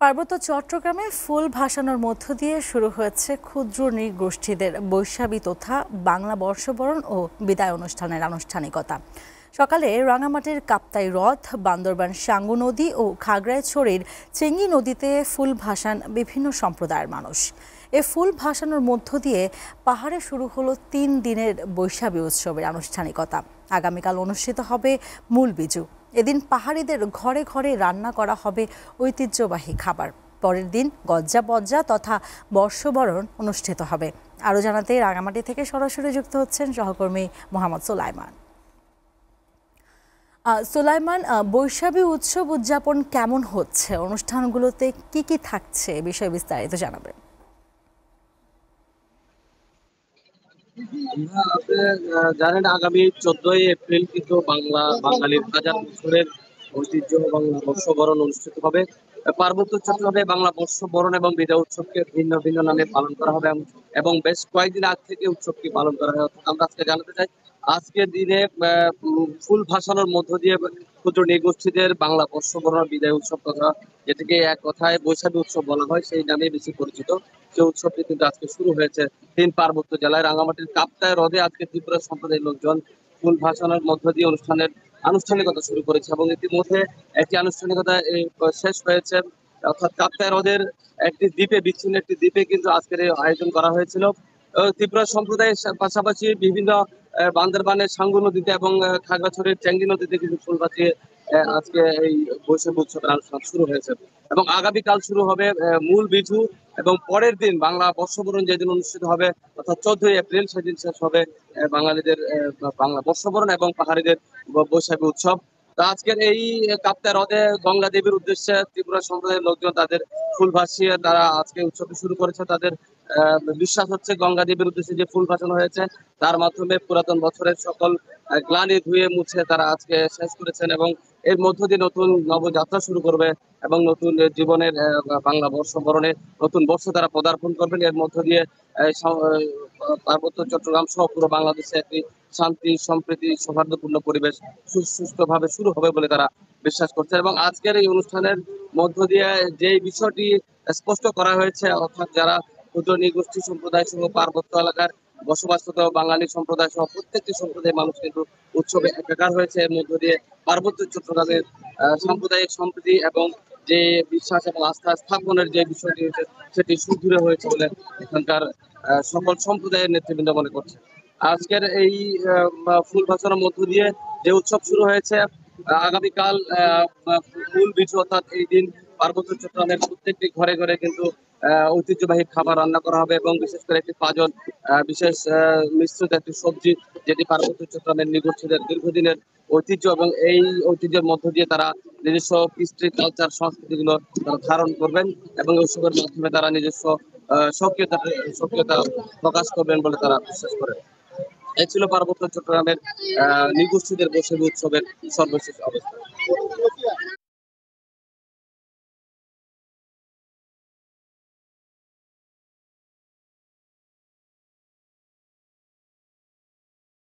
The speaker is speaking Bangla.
পার্বত্য চট্টগ্রামে ফুল ভাসানোর মধ্য দিয়ে শুরু হয়েছে ক্ষুদ্র নৃগোষ্ঠীদের বৈশাখী তথা বাংলা বর্ষবরণ ও বিদায় অনুষ্ঠানের আনুষ্ঠানিকতা। সকালে রাঙামাটির কাপ্তাই হ্রদ, বান্দরবান সাঙ্গু নদী ও খাগড়াছড়ির চেঙ্গি নদীতে ফুল ভাসান বিভিন্ন সম্প্রদায়ের মানুষ। এ ফুল ভাসানোর মধ্য দিয়ে পাহাড়ে শুরু হলো 3 দিনের বৈশাখী উৎসবের আনুষ্ঠানিকতা। আগামীকাল অনুষ্ঠিত হবে মূল বিজু। এদিন পাহাড়িদের ঘরে ঘরে রান্না করা হবে ঐতিহ্যবাহী খাবার। পরের দিন গজ্জা বজ্জা তথা বর্ষবরণ অনুষ্ঠিত হবে। আরও জানাতে রাঙামাটি থেকে সরাসরি যুক্ত হচ্ছেন সহকর্মী মোহাম্মদ সুলাইমান। সুলাইমান, বৈশাখী উৎসব উদযাপন কেমন হচ্ছে? অনুষ্ঠানগুলোতে কি কি থাকছে বিষয়ে বিস্তারিত জানাবেন। জানেন, আগামী 14ই এপ্রিল কিন্তু বাঙালির হাজার বছরের ঐতিহ্য বাংলা বর্ষবরণ অনুষ্ঠিত হবে। পার্বত্য চট্টগ্রামে বাংলা বর্ষবরণ এবং বিদায় উৎসবকে ভিন্ন ভিন্ন নামে পালন করা হবে এবং বেশ কয়েকদিন আগ থেকে উৎসবটি পালন করা হয়। আমরা আজকে জানাতে চাই, আজকের দিনে ফুল ভাসানোর মধ্য দিয়ে ক্ষুদ্র নৃগোষ্ঠীদের বাংলা বর্ষবরণ বিদায় উৎসব তথা যেটিকে এক কথায় বৈশাখী উৎসব বলা হয় সেই নামে বেশি পরিচিত, সেই উৎসবটি কিন্তু আজকে শুরু হয়েছে 3 পার্বত্য জেলায়। রাঙামাটির কাপ্তাই হ্রদে আজকে ত্রিপুরা সম্প্রদায়ের লোকজন ফুল ভাসানোর মধ্য দিয়ে অনুষ্ঠানের আনুষ্ঠানিকতা শুরু করেছে এবং ইতিমধ্যে একটি আনুষ্ঠানিকতা শেষ হয়েছে। অর্থাৎ কাপ্তাই হ্রদের একটি দ্বীপে, বিচ্ছিন্ন একটি দ্বীপে কিন্তু আজকের এই আয়োজন করা হয়েছিল। ত্রিপুরা সম্প্রদায়ের পাশাপাশি বিভিন্ন বান্দরবানের সাঙ্গু নদীতে এবং খাগড়াছড়ির চেঙ্গি নদীতে কিন্তু ফুল ভাসিয়ে আজকে এই বৈশাখী উৎসবের আনুষ্ঠান শুরু হয়েছে এবং আগামীকাল শুরু হবে মূল বিজু এবং পরের দিন বাংলা বর্ষবরণ যেদিন অনুষ্ঠিত হবে অর্থাৎ 14ই এপ্রিল সেদিন শেষ হবে বাঙালিদের বাংলা বর্ষবরণ এবং পাহাড়িদের বৈশাখী উৎসব। তো আজকের এই কাপ্তাই হ্রদে গঙ্গা দেবীর উদ্দেশ্যে ত্রিপুরা সম্প্রদায়ের লোকজন তাদের ফুল ভাসিয়ে তারা আজকে উৎসবটি শুরু করেছে। তাদের বিশ্বাস হচ্ছে গঙ্গা দেবীর উদ্দেশ্যে যে ফুল ভাসানো হয়েছে তার মাধ্যমে পুরাতন বছরের সকল গ্লানি ধুয়ে মুছে তারা আজকে শেষ করেছেন এবং এর মধ্য দিয়ে নতুন নবযাত্রা শুরু করবে এবং নতুন জীবনের বাংলা বর্ষবরণে নতুন বর্ষ তারা পদার্পণ করবেন। এর মধ্য দিয়ে পার্বত্য চট্টগ্রাম সহ পুরো বাংলাদেশে একটি শান্তি, সম্প্রীতি, সৌহার্দ্যপূর্ণ পরিবেশ সুষ্ঠুভাবে শুরু হবে বলে তারা বিশ্বাস করছে এবং আজকের এই অনুষ্ঠানের মধ্য দিয়ে যে বিষয়টি স্পষ্ট করা হয়েছে, অর্থাৎ যারা ক্ষুদ্র নৃগোষ্ঠী সম্প্রদায় সহ পার্বত্য এলাকার বসবাসরত বাঙালি সম্প্রদায় সহ প্রত্যেকটি সম্প্রদায়ের মানুষ কিন্তু উৎসবে একাকার হয়েছে। এর মধ্য দিয়ে পার্বত্য চট্টগ্রামের সাম্প্রদায়িক সম্প্রীতি এবং যে বিশ্বাস এবং আস্থা স্থাপনের যে বিষয়টি হয়েছে সেটি সুদূরে হয়েছে বলে এখানকার সকল সম্প্রদায়ের নেতৃবৃন্দ মনে করছে। আজকের এই ফুল ভাসানোর মধ্য দিয়ে যে উৎসব শুরু হয়েছে, আগামীকাল মূল বিজু অর্থাৎ এই দিন পার্বত্য চট্টগ্রামের প্রত্যেকটি ঘরে ঘরে কিন্তু ঐতিহ্যবাহী খাবার রান্না করা হবে এবং বিশেষ করে একটি পাজন বিশেষ মিশ্রিত একটি সবজি যেটি পার্বত্য চট্টগ্রামের নৃগোষ্ঠীদের দীর্ঘদিনের ঐতিহ্য এবং এই ঐতিহ্যের মধ্য দিয়ে তারা নিজস্ব কৃষ্টি কালচার সংস্কৃতিগুলো তারা ধারণ করবেন এবং উৎসবের মাধ্যমে তারা নিজস্ব সক্রিয়তা প্রকাশ করবেন বলে তারা বিশ্বাস করেন। এই ছিল পার্বত্য চট্টগ্রামের নৃগোষ্ঠীদের বৈশাখী উৎসবের সর্বশেষ অবস্থা।